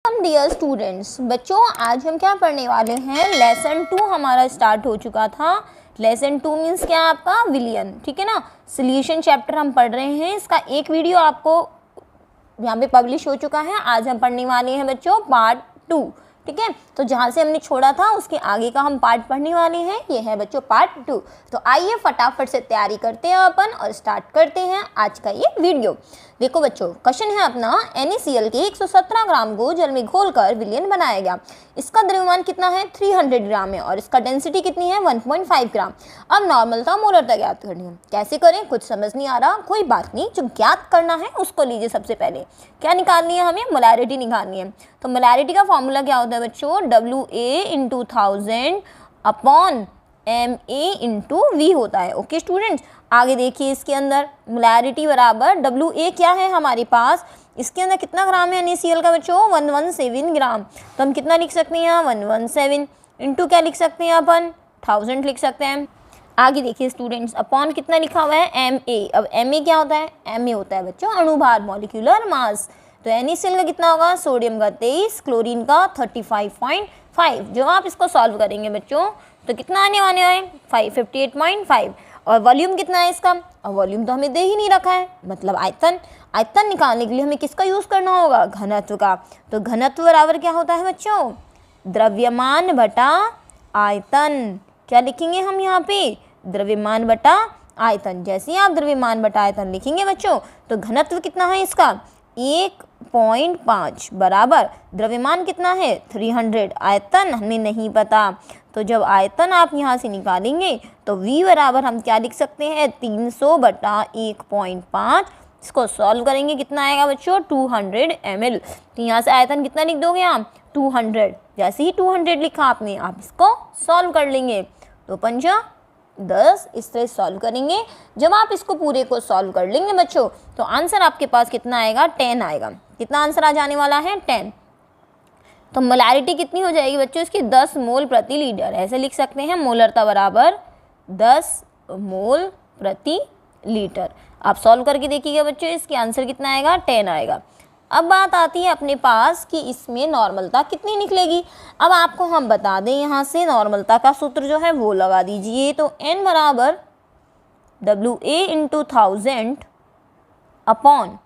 Dear students, बच्चों आज हम क्या पढ़ने वाले हैं, लेसन 2 हमारा स्टार्ट हो चुका था। लेसन 2 मीन्स क्या, आपका विलियन, ठीक है ना। सोल्यूशन चैप्टर हम पढ़ रहे हैं, इसका एक वीडियो आपको यहाँ पे पब्लिश हो चुका है। आज हम पढ़ने वाले हैं बच्चों पार्ट 2, ठीक है। तो जहाँ से हमने छोड़ा था उसके आगे का हम पार्ट पढ़ने वाले हैं, ये है बच्चों पार्ट 2। तो आइए फटाफट से तैयारी करते हैं अपन और स्टार्ट करते हैं आज का ये वीडियो। देखो बच्चों, क्वेश्चन है अपना, NaCl के 117 ग्राम को जल में घोलकर विलयन बनाया गया। इसका द्रव्यमान कितना है, 300 ग्राम है और इसका डेंसिटी कितनी है, 1.5 ग्राम। अब नॉर्मलता मोलरता ज्ञात करनी है, कैसे करें कुछ समझ नहीं आ रहा, कोई बात नहीं। जो ज्ञात करना है उसको लीजिए। सबसे पहले क्या निकालनी है, हमें मोलैरिटी निकालनी है। तो मोलैरिटी का फॉर्मूला क्या होता है बच्चों, WA/1000 अपॉन MA/V होता है। ओके स्टूडेंट्स, आगे देखिए इसके अंदर मोलैरिटी बराबर WA क्या है हमारे पास, इसके अंदर कितना ग्राम है NaCl का बच्चों, 117 ग्राम। तो हम कितना लिख सकते हैं यहाँ, 117 इंटू क्या लिख सकते हैं अपन, 1000 लिख सकते हैं। आगे देखिए स्टूडेंट्स, अपॉन कितना लिखा हुआ है, MA। अब MA क्या होता है, MA होता है बच्चों अणुभार, मॉलिक्यूलर मास। तो NaCl का कितना होगा, सोडियम का 23, क्लोरीन का 35.5। जब आप इसको सॉल्व करेंगे बच्चों तो कितना आने वाले हैं, 58.5। और वॉल्यूम कितना है इसका, और वॉल्यूम तो हमें दे ही नहीं रखा है, मतलब आयतन। आयतन निकालने के लिए हमें किसका यूज़ करना होगा, घनत्व का। तो घनत्व बराबर क्या होता है बच्चों, द्रव्यमान बटा आयतन। क्या लिखेंगे हम यहाँ पे, द्रव्यमान बटा आयतन। जैसे ही आप द्रव्यमान बटा आयतन लिखेंगे बच्चों तो घनत्व कितना है इसका, 1.5 बराबर द्रव्यमान कितना है, 300। आयतन हमें नहीं पता, तो जब आयतन आप यहाँ से निकालेंगे तो V बराबर हम क्या लिख सकते हैं, 300 बटा 1.5। इसको सॉल्व करेंगे कितना आएगा बच्चों, 200 ml। तो यहाँ से आयतन कितना लिख दोगे आप, 200। जैसे ही 200 लिखा आपने, आप इसको सॉल्व कर लेंगे। तो 5 10 इस तरह सॉल्व करेंगे। जब आप इसको पूरे को सॉल्व कर लेंगे बच्चों तो आंसर आपके पास कितना आएगा, 10 आएगा। कितना आंसर आ जाने वाला है, 10। तो मोलैरिटी कितनी हो जाएगी बच्चों इसकी, 10 मोल प्रति लीटर। ऐसे लिख सकते हैं, मोलरता बराबर 10 मोल प्रति लीटर। आप सॉल्व करके देखिएगा बच्चों, इसकी आंसर कितना आएगा, 10 आएगा। अब बात आती है अपने पास कि इसमें नॉर्मलता कितनी निकलेगी। अब आपको हम बता दें, यहाँ से नॉर्मलता का सूत्र जो है वो लगा दीजिए। तो N बराबर WA/1000 अपॉन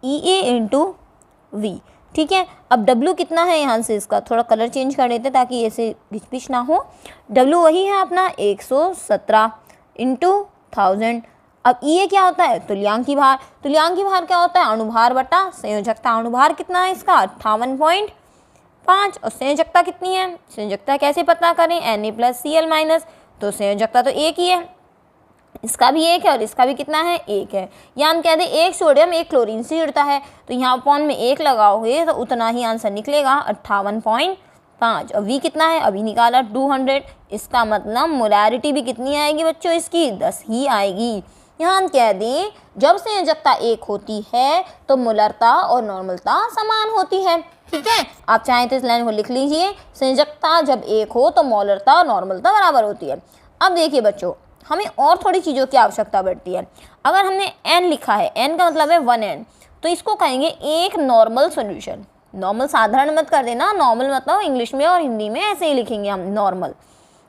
EA/V, ठीक है। अब W कितना है, यहाँ से इसका थोड़ा कलर चेंज कर देते ताकि ऐसे घिच ना हो। W वही है अपना 117 इंटू 1000। अब ये क्या होता है, तुल्यांकी भार। तुल्यांकी भार क्या होता है, अणुभार बटा संयोजकता। अणुभार कितना है इसका, 58.5। और संयोजकता कितनी है, संयोजकता कैसे पता करें, Na+Cl-। तो संयोजकता तो एक ही है, इसका भी एक है और इसका भी कितना है, एक है। या हम कहते हैं एक सोडियम एक क्लोरीन से जुड़ता है, तो यहाँ अपॉन में एक लगाओगे तो उतना ही आंसर निकलेगा, 58.5। और V कितना है, अभी निकाला 200। इसका मतलब मोलैरिटी भी कितनी आएगी बच्चों इसकी, 10 ही आएगी। यहाँ हम कह दें जब संयोजकता एक होती है तो मोलरता और नॉर्मलता समान होती है, ठीक है। आप चाहें तो इस लाइन को लिख लीजिए, संयोजकता जब एक हो तो मोलरता और नॉर्मलता बराबर होती है। अब देखिए बच्चों, हमें और थोड़ी चीज़ों की आवश्यकता पड़ती है। अगर हमने N लिखा है, N का मतलब है 1N, तो इसको कहेंगे एक नॉर्मल सोल्यूशन। नॉर्मल साधारण मत कर देना, नॉर्मल मतलब इंग्लिश में और हिंदी में ऐसे ही लिखेंगे हम, नॉर्मल,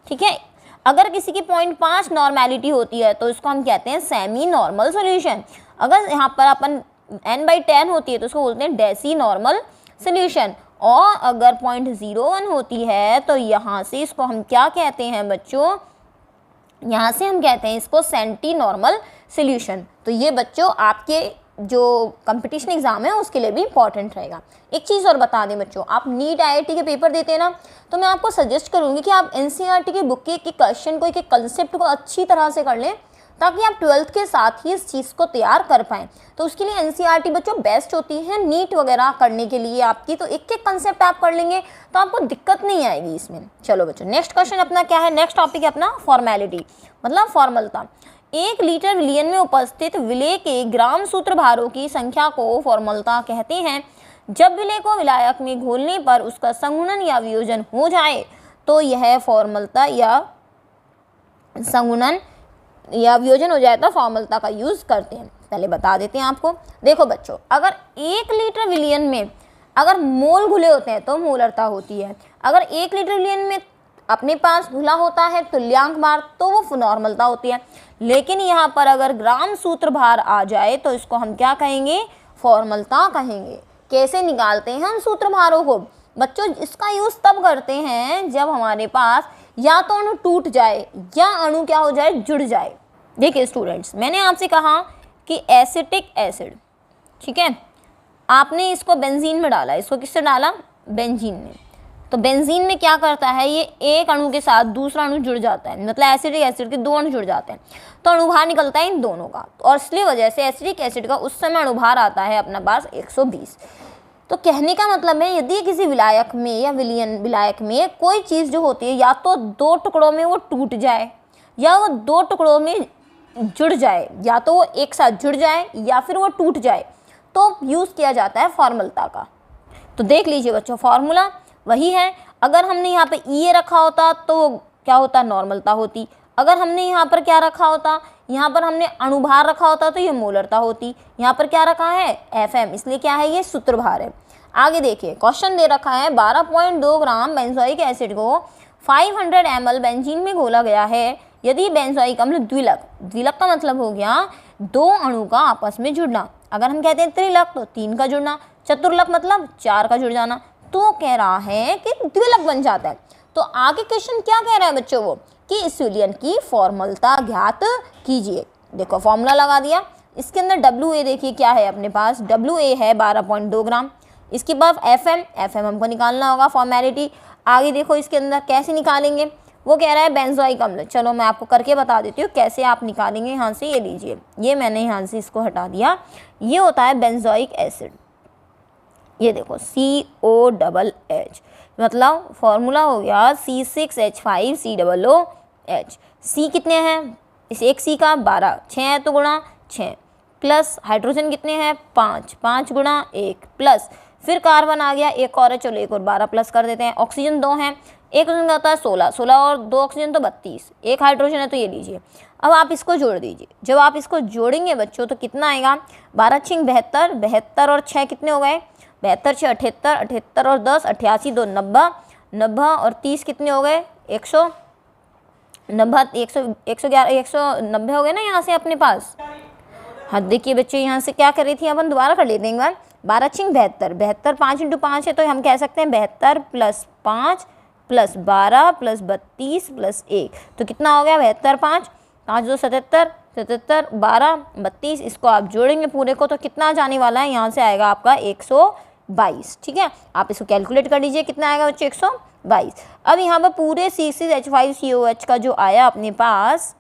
ठीक है। अगर किसी की 0.5 नॉर्मेलिटी होती है तो इसको हम कहते हैं सेमी नॉर्मल सॉल्यूशन। अगर यहाँ पर अपन N/10 होती है तो उसको बोलते हैं डेसी नॉर्मल सॉल्यूशन। और अगर 0.01 होती है तो यहाँ से इसको हम क्या कहते हैं बच्चों, यहाँ से हम कहते हैं इसको सेंटी नॉर्मल सॉल्यूशन। तो ये बच्चों आपके जो कंपटीशन एग्जाम है उसके लिए भी इंपॉर्टेंट रहेगा। एक चीज़ और बता दें बच्चों, आप नीट IIT के पेपर देते हैं ना, तो मैं आपको सजेस्ट करूँगी कि आप NCERT के बुक के एक क्वेश्चन को, एक कंसेप्ट को अच्छी तरह से कर लें ताकि आप 12th के साथ ही इस चीज़ को तैयार कर पाएँ। तो उसके लिए NCERT बच्चों बेस्ट होती है नीट वगैरह करने के लिए आपकी। तो एक एक कंसेप्ट आप कर लेंगे तो आपको दिक्कत नहीं आएगी इसमें। चलो बच्चों, नेक्स्ट क्वेश्चन अपना क्या है, नेक्स्ट टॉपिक है अपना फॉर्मेलिटी, मतलब फॉर्मलता। 1 लीटर विलयन में उपस्थित विलेय के ग्राम सूत्र भारों की संख्या को फॉर्मलता कहते हैं। जब विलेय को विलायक में घोलने पर उसका संगुणन या वियोजन हो जाए तो यह फॉर्मलता या संगुणन या वियोजन हो जाए तो फॉर्मलता का यूज़ करते हैं। पहले बता देते हैं आपको। देखो बच्चों, अगर 1 लीटर विलियन में अगर मोल घुले होते हैं तो मोलरता होती है। अगर 1 लीटर विलियन में अपने पास घुला होता है तुल्यांक भार तो वो नॉर्मलता होती है। लेकिन यहाँ पर अगर ग्राम सूत्र भार आ जाए तो इसको हम क्या कहेंगे, फॉर्मलता कहेंगे। कैसे निकालते हैं हम सूत्र भारों को बच्चों, इसका यूज़ तब करते हैं जब हमारे पास या तो अणु टूट जाए या अणु क्या हो जाए, जुड़ जाए। देखिए स्टूडेंट्स, मैंने आपसे कहा कि एसिटिक एसिड, ठीक है, आपने इसको बेंजीन में डाला, इसको किससे डाला, बेंजीन में। तो बेंजीन में क्या करता है, ये एक अणु के साथ दूसरा अणु जुड़ जाता है, मतलब एसिटिक एसिड के 2 अणु जुड़ जाते हैं तो अणुभार निकलता है इन दोनों का। और इसलिए वजह से एसिटिक एसिड का उस समय अणुभार आता है अपना पास 120। तो कहने का मतलब है यदि किसी विलायक में या विलयन विलायक में कोई चीज़ जो होती है या तो 2 टुकड़ों में वो टूट जाए या वो 2 टुकड़ों में जुड़ जाए, या तो वो एक साथ जुड़ जाए या फिर वो टूट जाए, तो यूज़ किया जाता है फॉर्मलता का। तो देख लीजिए बच्चों, फॉर्मूला वही है। अगर हमने यहाँ पे ई रखा होता तो क्या होता, नॉर्मलता होती। अगर हमने यहाँ पर क्या रखा होता, यहाँ पर हमने अणुभार रखा होता तो ये मोलरता होती। यहाँ पर क्या रखा है, एफएम, इसलिए क्या है, ये सूत्रभार है। आगे देखिए, क्वेश्चन दे रखा है 12.2 ग्राम बेंजोइक एसिड को 500 ml बेंजीन में घोला गया है। यदि बेंजोइक अम्ल द्विलक, द्विलक का मतलब हो गया 2 अणु का आपस में जुड़ना। अगर हम कहते हैं त्रिलक तो 3 का जुड़ना, चतुर्लक मतलब 4 का जुड़ जाना। तो कह रहा है कि द्विलक बन जाता है। तो आगे क्वेश्चन क्या कह रहा है बच्चों, वो कि इस विलयन की फॉर्मलता ज्ञात कीजिए। देखो फॉर्मूला लगा दिया। इसके अंदर WA देखिए क्या है अपने पास, WA है 12.2 ग्राम। इसके बाद FM हमको निकालना होगा, फॉर्मेलिटी। आगे देखो इसके अंदर कैसे निकालेंगे, वो कह रहा है बेंजोइक अम्ल। चलो मैं आपको करके बता देती हूँ कैसे आप निकालेंगे। यहाँ से ये लीजिए, ये मैंने यहाँ से इसको हटा दिया, ये होता है बेंजोइक एसिड। ये देखो COH, मतलब फॉर्मूला हो गया C6H5COOH। C कितने हैं, इस एक C का 12, 6 है तो गुणा 6, प्लस हाइड्रोजन कितने हैं 5, 5 गुणा 1, प्लस फिर कार्बन आ गया एक और है, चलो एक और 12 प्लस कर देते हैं। ऑक्सीजन 2 हैं, एक ऑक्सीजन का होता है 16, 16 और 2 ऑक्सीजन तो 32, एक हाइड्रोजन है तो ये लीजिए। अब आप इसको जोड़ दीजिए। जब आप इसको जोड़ेंगे बच्चों तो कितना आएगा, 12 6 72, 72 और 6 कितने हो गए, 72 6 78, 78 और 10 88, 2 90, 90 और 30 कितने हो गए 190, 190 हो गए ना यहाँ से अपने पास। हाँ देखिए बच्चे, यहाँ से क्या कर रही थी, अपन दोबारा कर लेते हैं एक बार। 12 6 72, 72 5 × 5 है तो हम कह सकते हैं 72 + 5 + 12 + 32 + 1, तो कितना हो गया 72 5, 5 2 77, 77 12 32। इसको आप जोड़ेंगे पूरे को तो कितना जाने वाला है, यहाँ से आएगा आपका 122। ठीक है, आप इसको कैलकुलेट कर लीजिए कितना आएगा बच्चे 122। अब यहाँ पर पूरे C6H5COH का जो आया अपने पास,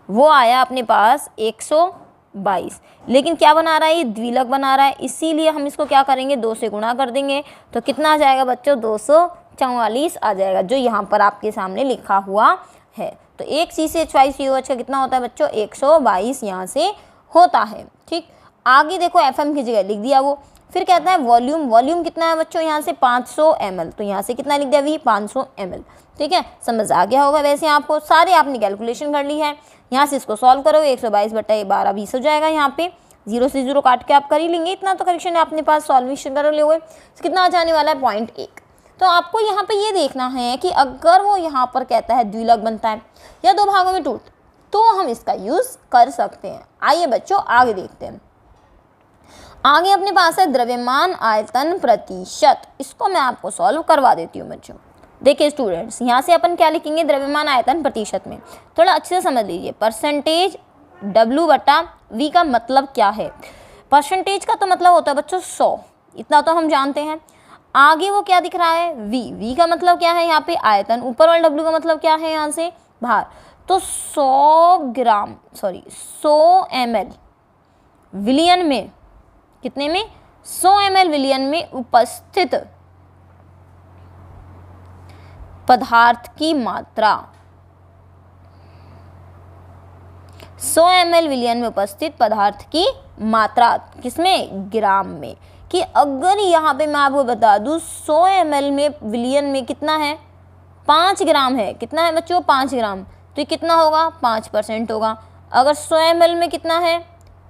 वो आया अपने पास 122। लेकिन क्या बना रहा है, ये द्विलक बना रहा है, इसीलिए हम इसको क्या करेंगे 2 से गुणा कर देंगे। तो कितना आ जाएगा बच्चों 244 आ जाएगा, जो यहाँ पर आपके सामने लिखा हुआ है। तो एक C6H5COH का कितना होता है बच्चों 122 यहाँ से होता है। ठीक, आगे देखो FM की जगह लिख दिया वो। फिर कहता है वॉल्यूम, वॉल्यूम कितना है बच्चों यहाँ से 500 ml, तो यहाँ से कितना लिख दिया 500 ml। ठीक है, समझ आ गया होगा वैसे आपको, सारे आपने कैलकुलेशन कर ली है। यहाँ से इसको सॉल्व करोगे 122/12 20 हो जाएगा। यहाँ पे 0 से 0 काट के आप कर ही लेंगे, इतना तो करेक्शन है अपने पास, सॉल्वेशन कर लोगे। कितना आ जाने वाला है 0.1। तो आपको यहाँ पे ये देखना है कि अगर वो यहाँ पर कहता है द्विलक बनता है या 2 भागों में टूट, तो हम इसका यूज़ कर सकते हैं। आइए बच्चों आगे देखते हैं। आगे अपने पास है द्रव्यमान आयतन प्रतिशत, इसको मैं आपको सॉल्व करवा देती हूँ बच्चों। देखिए स्टूडेंट्स, यहाँ से अपन क्या लिखेंगे द्रव्यमान आयतन प्रतिशत में, थोड़ा अच्छे से समझ लीजिए। परसेंटेज W/V का मतलब क्या है, परसेंटेज का तो मतलब होता है बच्चों 100, इतना तो हम जानते हैं। आगे वो क्या दिख रहा है V का मतलब क्या है यहाँ पे आयतन, ऊपर वाला W का मतलब क्या है यहाँ से भार। तो 100 ml विलियन में, कितने में 100 ml विलियन में उपस्थित पदार्थ की मात्रा, 100 ml विलियन में उपस्थित पदार्थ की मात्रा किसमें, ग्राम में। कि अगर यहाँ पे मैं आपको बता दूँ 100 ml में विलियन में कितना है 5 ग्राम है, कितना है बच्चों 5 ग्राम, तो ये कितना होगा 5% होगा। अगर 100 ml में कितना है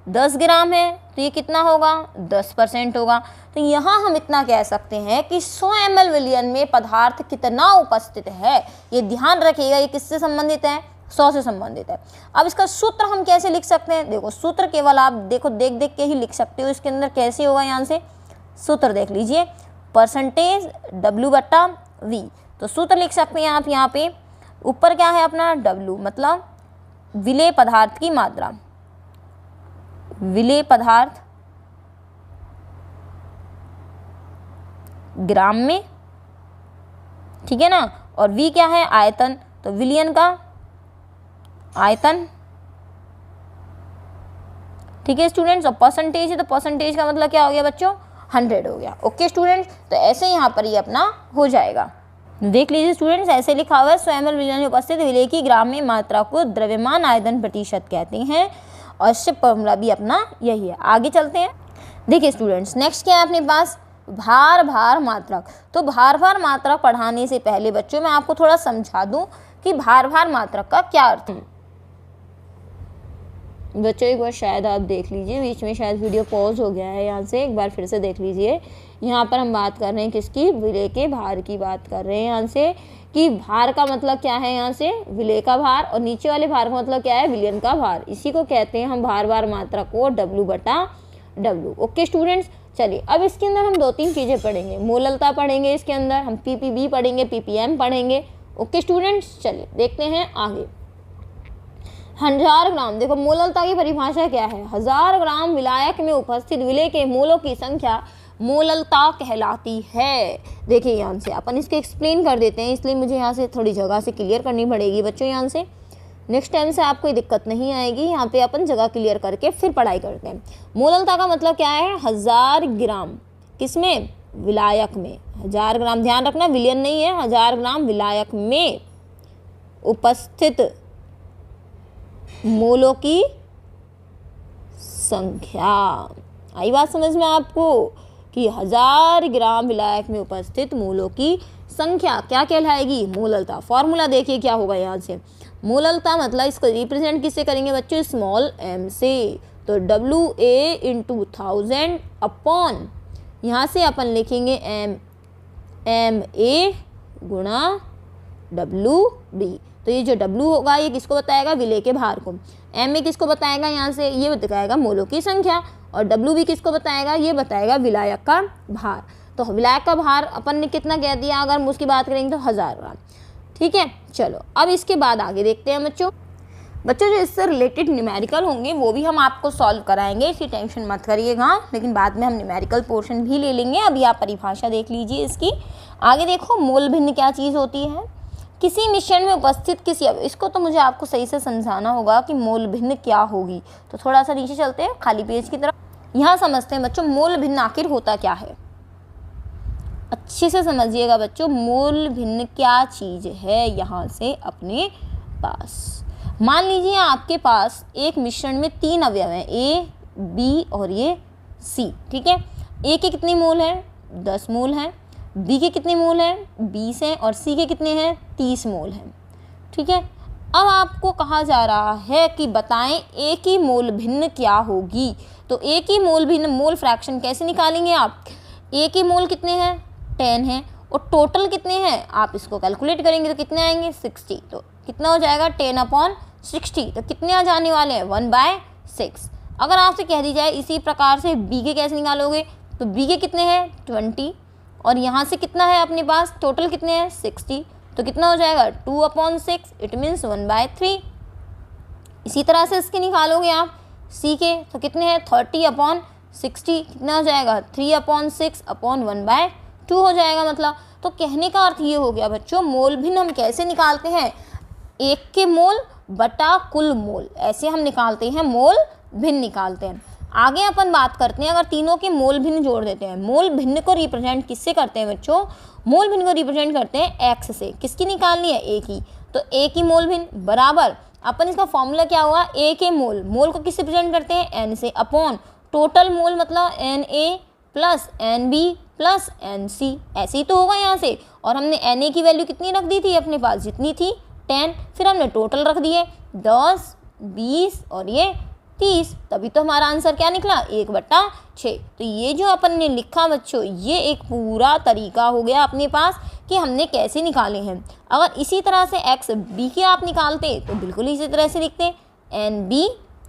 10 ग्राम है तो ये कितना होगा, 10% होगा। तो यहाँ हम इतना कह सकते हैं कि 100 ml विलयन में पदार्थ कितना उपस्थित है। ये ध्यान रखिएगा, ये किससे संबंधित है, 100 से संबंधित है। अब इसका सूत्र हम कैसे लिख सकते हैं, देखो सूत्र केवल आप देखो देख देख के ही लिख सकते हो। इसके अंदर कैसे होगा, यहाँ से सूत्र देख लीजिए, परसेंटेज W/V। तो सूत्र लिख सकते हैं आप यहाँ पे, ऊपर क्या है अपना W मतलब विलेय पदार्थ की मात्रा, विलेय पदार्थ ग्राम में, ठीक है ना, और V क्या है, आयतन, तो विलयन का आयतन, ठीक है स्टूडेंट्स। और परसेंटेज है तो परसेंटेज का मतलब क्या हो गया बच्चों, 100 हो गया। ओके स्टूडेंट्स, तो ऐसे यहाँ पर ये अपना हो जाएगा। देख लीजिए स्टूडेंट्स, ऐसे लिखा हुआ है 100 ml विलयन में उपस्थित विलेय की ग्राम में मात्रा को द्रव्यमान आयतन प्रतिशत कहते हैं, और इससे फॉर्मूला भी अपना यही है। आगे चलते हैं। देखिए स्टूडेंट्स, नेक्स्ट क्या है अपने पास, भार भार मात्रक। तो भार भार मात्रक पढ़ाने से पहले बच्चों मैं आपको थोड़ा समझा दूं कि भार भार मात्रक का क्या अर्थ है। बच्चों एक बार शायद आप देख लीजिए, बीच में शायद वीडियो पॉज हो गया है, यहाँ से एक बार फिर से देख लीजिए। यहाँ पर हम बात कर रहे हैं किसकी, विलेय के भार की बात कर रहे हैं। यहाँ से कि भार का मतलब क्या है, यहाँ से विलेय का भार, और नीचे वाले भार का मतलब क्या है, विलयन का भार। इसी को कहते हैं हम भार भार मात्रा को W/W। ओके स्टूडेंट्स, चलिए अब इसके अंदर हम 2-3 चीज़ें पढ़ेंगे। मोललता पढ़ेंगे, इसके अंदर हम PPB पढ़ेंगे, PPM पढ़ेंगे। ओके स्टूडेंट्स, चलिए देखते हैं आगे। 1000 ग्राम, देखो मोललता की परिभाषा क्या है, 1000 ग्राम विलायक में उपस्थित विलेय के मोलों की संख्या मोललता कहलाती है। देखिए यहाँ से अपन इसको एक्सप्लेन कर देते हैं, इसलिए मुझे यहाँ से थोड़ी जगह से क्लियर करनी पड़ेगी बच्चों। यहाँ से नेक्स्ट टाइम से आपको दिक्कत नहीं आएगी, यहाँ पे अपन जगह क्लियर करके फिर पढ़ाई करते हैं। मोललता का मतलब क्या है, 1000 ग्राम किसमें, विलायक में। 1000 ग्राम, ध्यान रखना विलयन नहीं है, 1000 ग्राम विलायक में उपस्थित मोलों की संख्या। आई बात समझ में आपको, कि 1000 ग्राम विलायक में उपस्थित मोलों की संख्या क्या कहलाएगी, मोललता। फॉर्मूला देखिए क्या होगा यहाँ से, मोललता मतलब इसको रिप्रेजेंट किससे करेंगे बच्चों, स्मॉल m से। तो WA × 1000 अपॉन, यहाँ से अपन लिखेंगे MA × WB। तो ये जो W होगा ये किसको बताएगा, विलेय के भार को। MA किसको बताएगा, यहाँ से ये बताएगा मोलों की संख्या, और WB किसको बताएगा, ये बताएगा विलायक का भार। तो विलायक का भार अपन ने कितना कह दिया, अगर हम उसकी बात करेंगे तो 1000 ग्राम। ठीक है, चलो अब इसके बाद आगे देखते हैं बच्चों। जो इससे रिलेटेड न्यूमेरिकल होंगे वो भी हम आपको सॉल्व कराएंगे, इसकी टेंशन मत करिएगा, लेकिन बाद में हम न्यूमेरिकल पोर्शन भी ले लेंगे। अभी आप परिभाषा देख लीजिए इसकी। आगे देखो, मोल भिन्न क्या चीज़ होती है, किसी मिश्रण में उपस्थित किसी, अब इसको तो मुझे आपको सही से समझाना होगा कि मोल भिन्न क्या होगी। तो थोड़ा सा नीचे चलते हैं खाली पेज की तरफ, यहाँ समझते हैं बच्चों मोल भिन्न आखिर होता क्या है। अच्छे से समझिएगा बच्चों, मोल भिन्न क्या चीज़ है। यहाँ से अपने पास मान लीजिए आपके पास एक मिश्रण में 3 अवयव हैं, A, B और ये C। ठीक है, A के कितने मोल हैं, 10 मोल हैं, B के कितने मोल हैं, 20 हैं, और C के कितने हैं, 30 मोल हैं। ठीक है, अब आपको कहा जा रहा है कि बताएं A की मोल भिन्न क्या होगी। तो A की मोल भिन्न, मोल फ्रैक्शन कैसे निकालेंगे आप, A के मोल कितने हैं, 10 हैं, और टोटल कितने हैं, आप इसको कैलकुलेट करेंगे तो कितने आएंगे, 60। तो कितना हो जाएगा, 10/60। तो कितने आ जाने वाले हैं, 1/6। अगर आपसे कह दी जाए इसी प्रकार से B के कैसे निकालोगे, तो B के कितने हैं, 20, और यहाँ से कितना है अपने पास, टोटल कितने हैं, 60। तो कितना हो जाएगा, 2/6, इट मीन्स 1/3। इसी तरह से इसके निकालोगे आप C के, तो कितने हैं, 30/60, कितना हो जाएगा, 3/6/1/2 हो जाएगा। मतलब तो कहने का अर्थ ये हो गया बच्चों, मोल भिन्न हम कैसे निकालते हैं, एक के मोल बटा कुल मोल, ऐसे हम निकालते हैं, मोल भिन्न निकालते हैं। आगे अपन बात करते हैं, अगर तीनों के मोल भिन्न जोड़ देते हैं, मोल भिन्न को रिप्रेजेंट किससे करते हैं बच्चों, मोल भिन्न को रिप्रेजेंट करते हैं x से। किसकी निकालनी है, A की। तो A की मोल भिन्न बराबर, अपन इसका फॉर्मूला क्या हुआ, A के मोल, मोल को किससे रिप्रेजेंट करते हैं, N से, अपॉन टोटल मोल मतलब NA + NB + NC। ऐसे ही तो होगा यहाँ से। और हमने Na की वैल्यू कितनी रख दी थी अपने पास, जितनी थी 10, फिर हमने टोटल रख दिए 10, 20 और ये 30, तभी तो हमारा आंसर क्या निकला 1/6। तो ये जो अपन ने लिखा बच्चों, ये एक पूरा तरीका हो गया अपने पास कि हमने कैसे निकाले हैं। अगर इसी तरह से एक्स बी के आप निकालते तो बिल्कुल इसी तरह से लिखते N B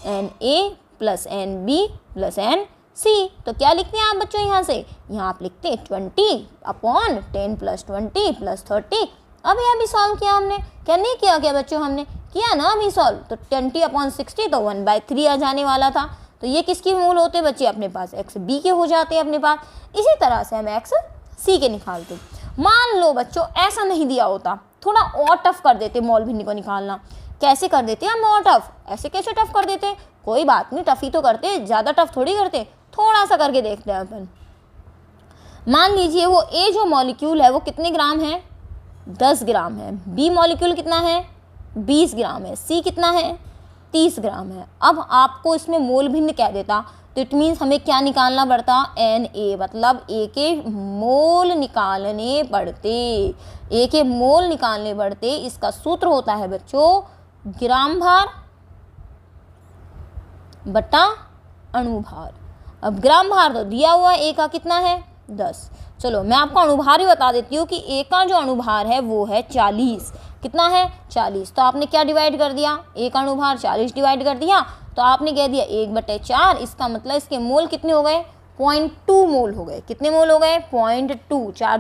N A plus N B plus N C. तो क्या लिखते हैं आप बच्चों यहाँ से, यहाँ आप लिखते 20/10 + 20 + 30। अभी सॉल्व किया हमने, क्या नहीं किया क्या बच्चों, हमने किया ना अभी सॉल्व। तो 20/60 तो 1/3 आ जाने वाला था। तो ये किसके मूल होते बच्चे, अपने पास एक्स बी के हो जाते हैं अपने पास। इसी तरह से हम एक्स सी के निकालते। मान लो बच्चों ऐसा नहीं दिया होता, थोड़ा और टफ कर देते मॉल भिन्न को निकालना। कैसे कर देते हम और टफ, ऐसे कैसे टफ कर देते, कोई बात नहीं, टफ ही तो करते, ज़्यादा टफ थोड़ी करते, थोड़ा सा करके देखते हैं अपन। मान लीजिए वो ए जो मॉलिक्यूल है वो कितने ग्राम है, 10 ग्राम है। बी मॉलिक्यूल कितना है, 20 ग्राम है। सी कितना है, 30 ग्राम है। अब आपको इसमें मोल भिन्न कह देता तो इट मीन्स हमें क्या निकालना पड़ता, एन ए, मतलब ए के मोल निकालने पड़ते, ए के मोल निकालने पड़ते। इसका सूत्र होता है बच्चों ग्राम भार बटा अणुभार। अब ग्राम भार तो दिया हुआ ए का कितना है 10। चलो मैं आपको अणुभार ही बता देती हूँ कि ए का जो अणुभार है वो है 40। कितना है 40। तो आपने क्या डिवाइड कर दिया, ए का अणुभार 40 डिवाइड कर दिया तो आपने कह दिया 1/4। इसका मतलब इसके मोल कितने हो गए, 0.2 मोल हो गए। कितने मोल हो गए, 0.2। 4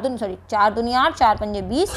दूनी 8, 4 पंजे 20,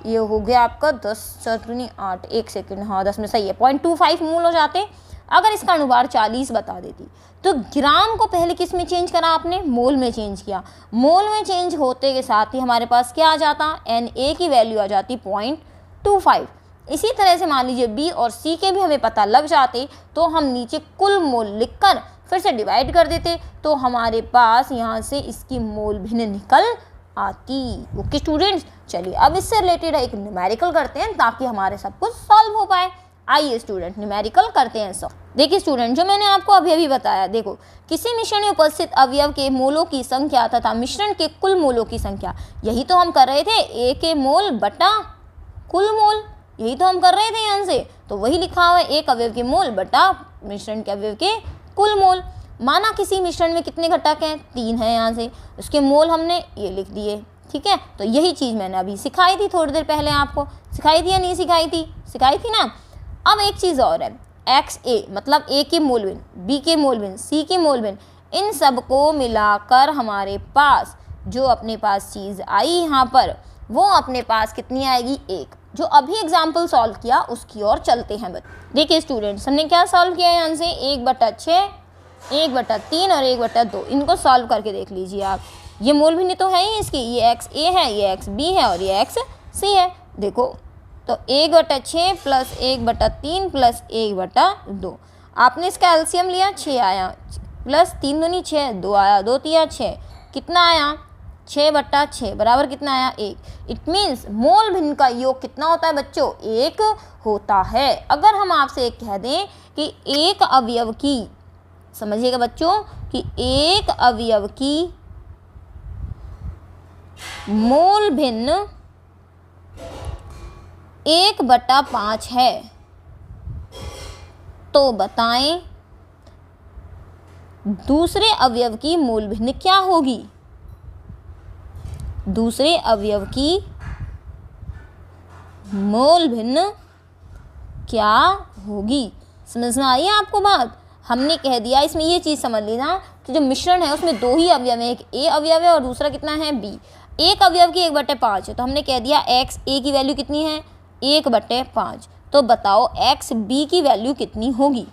ये हो गया आपका 10 4 दूनी 8, 1 सेकेंड, हाँ 10 में सही है, 0.25 मोल हो जाते। अगर इसका अणुभार 40 बता देती तो ग्राम को पहले किस में चेंज करा आपने, मोल में चेंज किया। मोल में चेंज होते के साथ ही हमारे पास क्या आ जाता, एन ए की वैल्यू आ जाती 0.25। इसी तरह से मान लीजिए बी और सी के भी हमें पता लग जाते तो हम नीचे कुल मोल लिखकर फिर से डिवाइड कर देते तो हमारे पास यहाँ से इसकी मोल भिन्न निकल आती। ओके स्टूडेंट्स, चलिए अब इससे रिलेटेड एक न्यूमेरिकल करते हैं ताकि हमारे सब कुछ सॉल्व हो पाए। आइए स्टूडेंट न्यूमेरिकल करते हैं सॉल्व। देखिए स्टूडेंट, जो मैंने आपको अभी बताया, देखो किसी मिश्रण में उपस्थित अवयव के मोलों की संख्या तथा मिश्रण के कुल मोलों की संख्या, यही तो हम कर रहे थे, ए के मोल बटा कुल मोल, यही तो हम कर रहे थे यहाँ से। तो वही लिखा हुआ है एक अवयव के मोल बटा मिश्रण के अवयव के कुल मोल। माना किसी मिश्रण में कितने घटक हैं, 3 हैं, यहाँ से उसके मोल हमने ये लिख दिए। ठीक है, तो यही चीज़ मैंने अभी सिखाई थी थोड़ी देर पहले, आपको सिखाई थी या नहीं सिखाई थी, सिखाई थी ना। अब एक चीज़ और है, एक्स ए मतलब ए के मोल भिन्न, बी के मोल भिन्न, सी के मोल भिन्न, इन सब को मिलाकर हमारे पास जो अपने पास चीज़ आई यहाँ पर वो अपने पास कितनी आएगी, 1। जो अभी एग्जाम्पल सॉल्व किया उसकी ओर चलते हैं बच्चे। देखिए स्टूडेंट्स, हमने क्या सॉल्व किया है यहाँ से, 1/6, 1/3 और 1/2। इनको सॉल्व करके देख लीजिए आप। ये मोल भिन्न तो है ही इसकी, ये एक्स ए है, ये एक्स बी है और ये एक्स सी है। देखो तो 1/6 + 1/3 + 1/2। आपने इसका एलसीएम लिया, 6 आया, प्लस 3 दूनी 6, 2 आया, 2 तिया 6, कितना आया 6/6 बराबर कितना आया 1। इट मीन्स मोल भिन्न का योग कितना होता है बच्चों, 1 होता है। अगर हम आपसे कह दें कि एक अवयव की, समझिएगा बच्चों, कि एक अवयव की मोल भिन्न 1/5 है तो बताएं दूसरे अवयव की मोल भिन्न क्या होगी, दूसरे अवयव की मोल भिन्न क्या होगी। समझ में आई आपको बात। हमने कह दिया, इसमें ये चीज़ समझ लेना कि जो मिश्रण है उसमें 2 ही अवयव है, एक ए अवयव है और दूसरा कितना है बी। एक अवयव की 1/5 है तो हमने कह दिया एक्स ए की वैल्यू कितनी है 1/5। तो बताओ एक्स बी की वैल्यू कितनी होगी,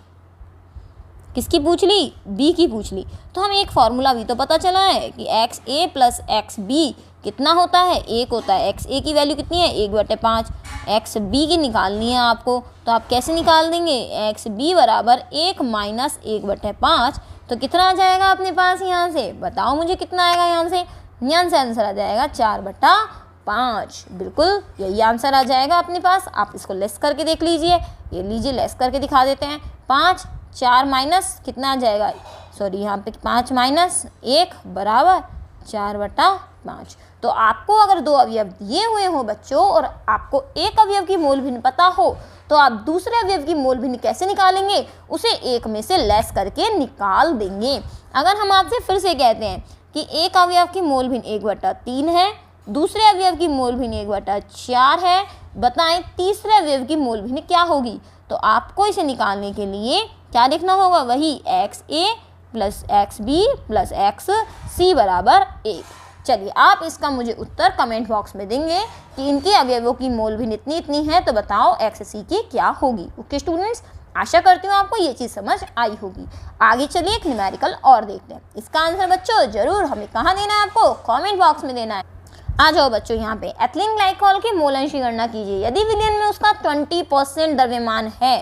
किसकी पूछ ली, बी की पूछ ली। तो हमें एक फॉर्मूला भी तो पता चला है कि एक्स ए प्लस एक्स बी कितना होता है, 1 होता है। एक्स ए की वैल्यू कितनी है 1/5, एक्स बी की निकालनी है आपको। तो आप कैसे निकाल देंगे, एक्स बी बराबर 1 - 1/5। तो कितना आ जाएगा अपने पास यहाँ से, बताओ मुझे कितना आएगा यहाँ से आंसर आ जाएगा 4/5। बिल्कुल यही आंसर आ जाएगा अपने पास। आप इसको लेस करके देख लीजिए, ये लीजिए लेस करके दिखा देते हैं। 5 4 माइनस कितना आ जाएगा, सॉरी यहाँ पे 5 - 1 बराबर 4/5। 5। तो आपको अगर 2 अवयव दिए हुए हो बच्चों और आपको एक अवयव की मोल भिन्न पता हो तो आप दूसरे अवयव की मोल भिन्न कैसे निकालेंगे, उसे एक में से लेस करके निकाल देंगे। अगर हम आपसे फिर से कहते हैं कि एक अवयव की मोल भिन्न 1/3 है, दूसरे अवयव की मोल भिन्न 1/4 है, बताएं तीसरे अवयव की मोल भिन्न क्या होगी। तो आपको इसे निकालने के लिए क्या लिखना होगा, वही XA plus XB plus XC बराबर 1। चलिए आप इसका मुझे उत्तर कमेंट बॉक्स में देंगे कि इनके अवयवों की मोल भिन्न इतनी इतनी है, तो बताओ XC की क्या होगी। ओके स्टूडेंट्स, आशा करती हूँ आपको ये चीज़ समझ आई होगी। आगे चलिए एक न्यूमेरिकल और देखते हैं। इसका आंसर बच्चों जरूर हमें कहाँ देना है, आपको कमेंट बॉक्स में देना है। आ जाओ बच्चों यहाँ पे एथिलीन ग्लाइकोल के मोल अंश की गणना कीजिए। यदि विलयन में उसका 20% द्रव्यमान है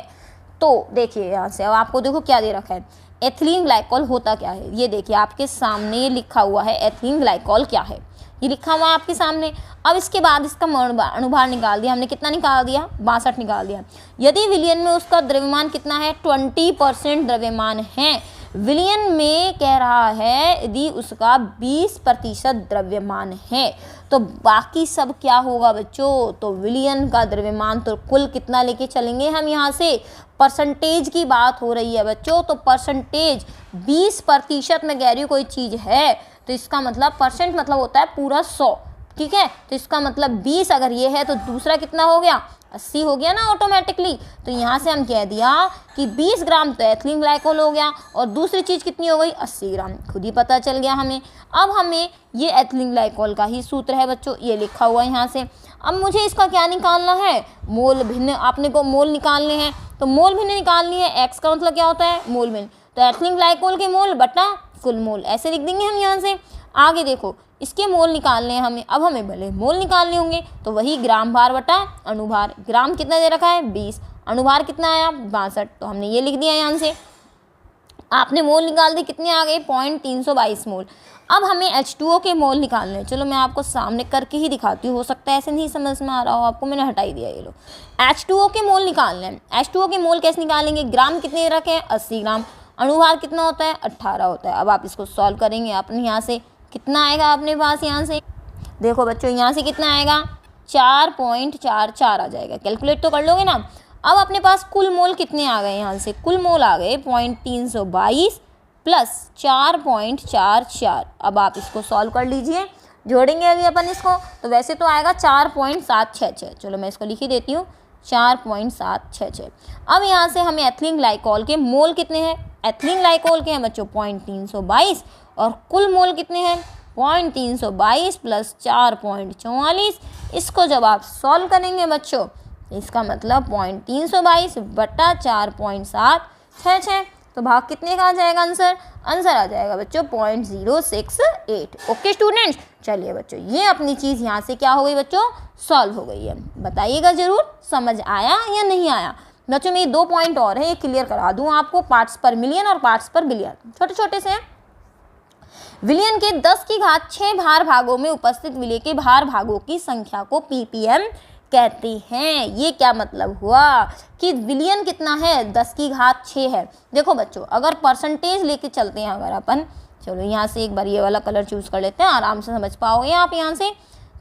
तो देखिए यहाँ से अब आपको देखो क्या दे रखा है, एथिलीन ग्लाइकोल होता क्या है। ये देखिए आपके सामने ये लिखा हुआ है एथिलीन ग्लाइकोल क्या है, ये लिखा हुआ है आपके सामने। अब इसके बाद इसका अनुभार निकाल दिया हमने, कितना निकाल दिया, 62 निकाल दिया। यदि विलयन में उसका द्रव्यमान कितना है, 20% द्रव्यमान है। विलयन में कह रहा है यदि उसका 20% द्रव्यमान है तो बाकी सब क्या होगा बच्चों, तो विलयन का द्रव्यमान तो कुल कितना लेके चलेंगे हम, यहाँ से परसेंटेज की बात हो रही है बच्चों। तो परसेंटेज 20% में कह रही हूँ कोई चीज़ है तो इसका मतलब परसेंट मतलब होता है पूरा 100, ठीक है। तो इसका मतलब 20 अगर ये है तो दूसरा कितना हो गया, 80 हो गया ना ऑटोमेटिकली। तो यहाँ से हम कह दिया कि 20 ग्राम तो एथिलीन ग्लाइकोल हो गया और दूसरी चीज़ कितनी हो गई, 80 ग्राम, खुद ही पता चल गया हमें। अब हमें ये एथिलीन ग्लाइकोल का ही सूत्र है बच्चों, ये लिखा हुआ है यहाँ से। अब मुझे इसका क्या निकालना है, मोल भिन्न, आपने को मोल निकालने हैं तो मोल भिन्न निकालनी है। एक्स का मतलब क्या होता है, मोल भिन्न, तो एथिलीन ग्लाइकोल के मोल बटा कुल मोल, ऐसे लिख देंगे हम यहाँ से। आगे देखो इसके मोल निकालने हैं हमें, अब हमें भले मोल निकालने होंगे तो वही ग्राम भार बटा अनुभार। ग्राम कितना दे रखा है, 20, अनुभार कितना आया, 62, तो हमने ये लिख दिया यहाँ से। आपने मोल निकाल दी, कितने आ गए, 0.322 मोल। अब हमें H2O के मोल निकालने हैं। चलो मैं आपको सामने करके ही दिखाती हूँ, हो सकता है ऐसे नहीं समझ में आ रहा हो आपको, मैंने हटा ही दिया। ये लो H2O के मोल निकालने हैं। H2O के मोल कैसे निकालेंगे, ग्राम कितने रखे हैं, 80 ग्राम, अनुभार कितना होता है, 18 होता है। अब आप इसको सॉल्व करेंगे, अपने यहाँ से कितना आएगा अपने पास, यहाँ से देखो बच्चों यहाँ से कितना आएगा, 4.44 आ जाएगा। कैलकुलेट तो कर लोगे ना। अब अपने पास कुल मोल कितने आ गए, यहाँ से कुल मोल आ गए 0.322 प्लस 4.44। अब आप इसको सॉल्व कर लीजिए, जोड़ेंगे अभी अपन इसको, तो वैसे तो आएगा 4.766। चलो मैं इसको लिख ही देती हूँ, 4.766। अब यहाँ से हमें एथिलीन ग्लाइकोल के मोल कितने हैं, एथिलीन ग्लाइकोल के हैं बच्चों 0.322 और कुल मोल कितने हैं, 0.322 प्लस 4.44। इसको जब आप सॉल्व करेंगे बच्चों, इसका मतलब 0.322 बटा 4.766, तो भाग कितने का आ जाएगा आंसर, आंसर आ जाएगा बच्चों 0.068। ओके स्टूडेंट्स, चलिए बच्चों ये अपनी चीज़ यहाँ से क्या हो गई बच्चों, सॉल्व हो गई है। बताइएगा ज़रूर समझ आया या नहीं आया। बच्चों में 2 पॉइंट और है, ये क्लियर करा दूँ आपको, पार्ट्स पर मिलियन और पार्ट्स पर बिलियन, छोटे छोटे से हैं। विलयन के 10⁶ भार भागों में उपस्थित विलय के भार भागों की संख्या को ppm कहते हैं। ये क्या मतलब हुआ कि विलयन कितना है, 10⁶ है। देखो बच्चों अगर परसेंटेज लेके चलते हैं अगर अपन, चलो यहाँ से एक बार ये वाला कलर चूज़ कर लेते हैं, आराम से समझ पाओगे आप यहाँ से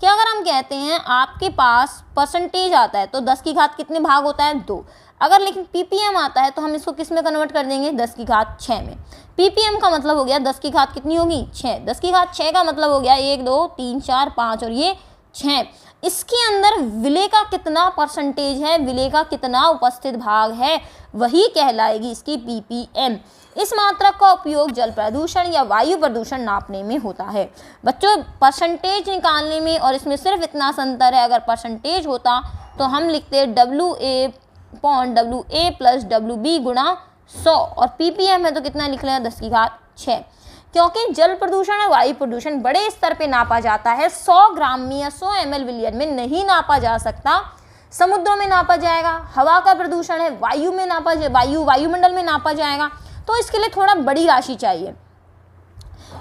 कि अगर हम कहते हैं आपके पास परसेंटेज आता है तो 10⁻⁴ कितने भाग होता है, 2। अगर लेकिन ppm आता है तो हम इसको किस में कन्वर्ट कर देंगे, 10⁻6 में। ppm का मतलब हो गया 10⁻⁴ कितनी होगी, 6। 10⁻6 का मतलब हो गया 1 2 3 4 5 और ये 6। इसके अंदर विलय का कितना परसेंटेज है, विलय का कितना उपस्थित भाग है, वही कहलाएगी इसकी ppm। इस मात्रक का उपयोग जल प्रदूषण या वायु प्रदूषण नापने में होता है। बच्चों परसेंटेज निकालने में और इसमें सिर्फ इतना सा अंतर है, अगर परसेंटेज होता तो हम लिखते WA प्लस WB गुणा 100 और ppm है तो कितना लिख लें, 10⁻6। क्योंकि जल प्रदूषण और वायु प्रदूषण बड़े स्तर पे नापा जाता है, 100 ग्राम में या 100 ml विलयन में नहीं नापा जा सकता। समुद्रों में नापा जाएगा, हवा का प्रदूषण है वायु में नापा, वायुमंडल में नापा जाएगा, तो इसके लिए थोड़ा बड़ी राशि चाहिए।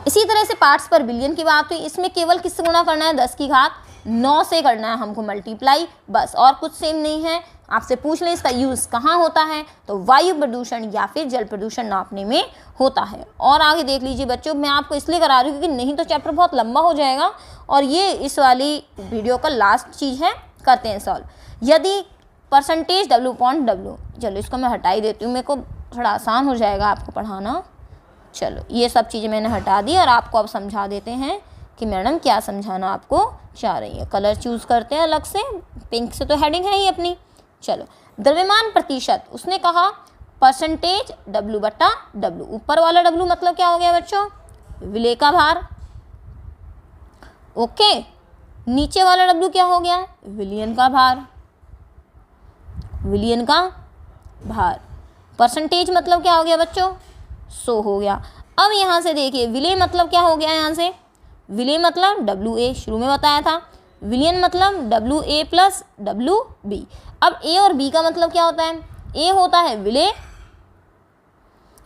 इसी तरह से पार्ट्स पर बिलियन की बात हुई, इसमें केवल किससे गुणा करना है, 10⁻9 से करना है हमको मल्टीप्लाई, बस और कुछ सेम नहीं है। आपसे पूछ ले इसका यूज़ कहाँ होता है, तो वायु प्रदूषण या फिर जल प्रदूषण नापने में होता है। और आगे देख लीजिए बच्चों, मैं आपको इसलिए करा रही हूँ क्योंकि नहीं तो चैप्टर बहुत लंबा हो जाएगा और ये इस वाली वीडियो का लास्ट चीज़ है। करते हैं सॉल्व। यदि परसेंटेज W/W, चलो इसको मैं हटा ही देती हूँ, मेरे को थोड़ा आसान हो जाएगा आपको पढ़ाना। चलो ये सब चीज़ें मैंने हटा दी और आपको अब समझा देते हैं कि मैडम क्या समझाना आपको चाह रही है। कलर चूज़ करते हैं अलग से, पिंक से तो हेडिंग है ही अपनी। चलो, द्रव्यमान प्रतिशत, उसने कहा परसेंटेज W/W। ऊपर वाला W मतलब क्या हो गया बच्चों, विलेय का भार। ओके, नीचे वाला W क्या हो गया, विलयन का भार। विलयन का भार। परसेंटेज मतलब क्या हो गया बच्चों, 100 हो गया। अब यहाँ से देखिए विलेय मतलब क्या हो गया, यहाँ से विलेय मतलब WA, शुरू में बताया था। विलयन मतलब WA + WB। अब A और B का मतलब क्या होता है, A होता है विलेय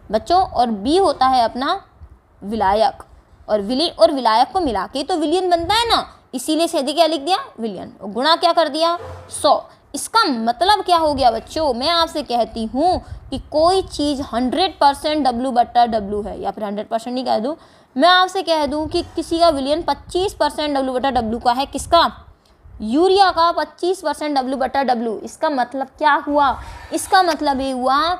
बच्चों और B होता है अपना विलायक, और विलेय और विलायक को मिला के तो विलयन बनता है ना, इसीलिए सीधे क्या लिख दिया, विलयन, और गुणा क्या कर दिया, 100। इसका मतलब क्या हो गया बच्चों, मैं आपसे कहती हूँ कि कोई चीज़ 100% W/W है, या फिर 100% नहीं कह दूँ, मैं आपसे कह दूँ कि किसी का विलयन 25% W/W का है। किसका, यूरिया का 25% W/W। इसका मतलब क्या हुआ, इसका मतलब ये हुआ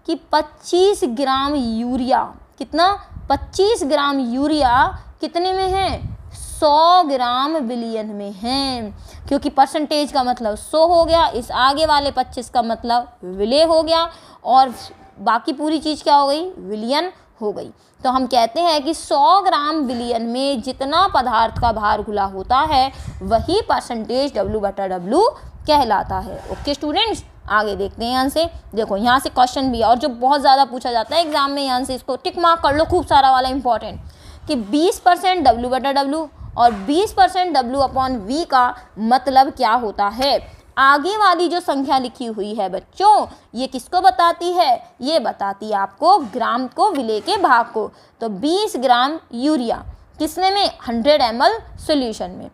कि 25 ग्राम यूरिया, कितना, 25 ग्राम यूरिया कितने में है, 100 ग्राम विलयन में है, क्योंकि परसेंटेज का मतलब 100 हो गया, इस आगे वाले 25 का मतलब विलेय हो गया, और बाकी पूरी चीज़ क्या हो गई, विलयन हो गई। तो हम कहते हैं कि 100 ग्राम विलयन में जितना पदार्थ का भार घुला होता है वही परसेंटेज W/W कहलाता है। ओके स्टूडेंट्स, आगे देखते हैं। यहाँ से देखो, यहाँ से क्वेश्चन भी है और जो बहुत ज़्यादा पूछा जाता है एग्जाम में, यहाँ से इसको टिक मार्क कर लो, खूब सारा वाला इंपॉर्टेंट, कि 20% W/W और 20% W/V का मतलब क्या होता है। आगे वाली जो संख्या लिखी हुई है बच्चों, ये किसको बताती है, ये बताती है आपको ग्राम को, विलेय के भाग को। तो 20 ग्राम यूरिया किसने में, 100 ml सोल्यूशन में,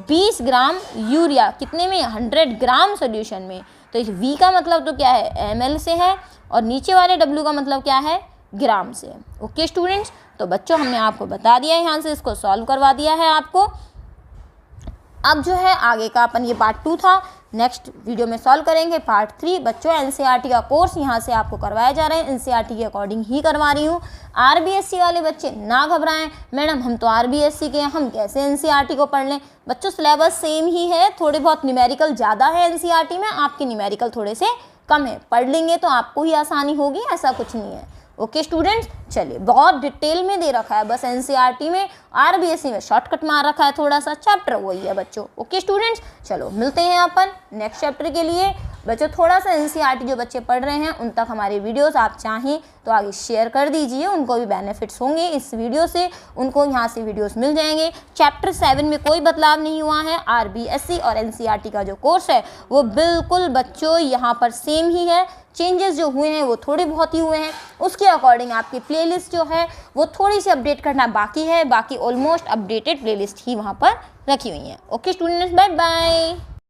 20 ग्राम यूरिया कितने में, 100 ग्राम सोल्यूशन में। तो इस V का मतलब तो क्या है, ml से है, और नीचे वाले W का मतलब क्या है, ग्राम से है। ओके स्टूडेंट्स, तो बच्चों हमने आपको बता दिया है, यहाँ से इसको सॉल्व करवा दिया है आपको। अब जो है आगे का अपन, ये पार्ट 2 था, नेक्स्ट वीडियो में सॉल्व करेंगे पार्ट 3। बच्चों NCERT का कोर्स यहाँ से आपको करवाया जा रहा है, NCERT के अकॉर्डिंग ही करवा रही हूँ। RBSC वाले बच्चे ना घबराएं, मैडम हम तो RBSC के हैं, हम कैसे NCERT को पढ़ लें। बच्चों सिलेबस सेम ही है, थोड़े बहुत न्यूमेरिकल ज़्यादा है NCERT में, आपके न्यूमेरिकल थोड़े से कम है, पढ़ लेंगे तो आपको ही आसानी होगी, ऐसा कुछ नहीं है। ओके स्टूडेंट्स, चलिए बहुत डिटेल में दे रखा है, बस NCERT में, RBSC में शॉर्टकट मार रखा है थोड़ा सा, चैप्टर वही है बच्चों। ओके स्टूडेंट्स, चलो मिलते हैं अपन नेक्स्ट चैप्टर के लिए। बच्चों थोड़ा सा NCERT जो बच्चे पढ़ रहे हैं उन तक हमारे वीडियोस आप चाहें तो आगे शेयर कर दीजिए, उनको भी बेनिफिट्स होंगे इस वीडियो से, उनको यहाँ से वीडियोस मिल जाएंगे। चैप्टर 7 में कोई बदलाव नहीं हुआ है, RBSC और NCERT का जो कोर्स है वो बिल्कुल बच्चों यहाँ पर सेम ही है। चेंजेस जो हुए हैं वो थोड़े बहुत ही हुए हैं, उसके अकॉर्डिंग आपकी प्लेलिस्ट जो है वो थोड़ी सी अपडेट करना बाकी है, बाकी ऑलमोस्ट अपडेटेड प्लेलिस्ट ही वहाँ पर रखी हुई है। Okay students, bye bye.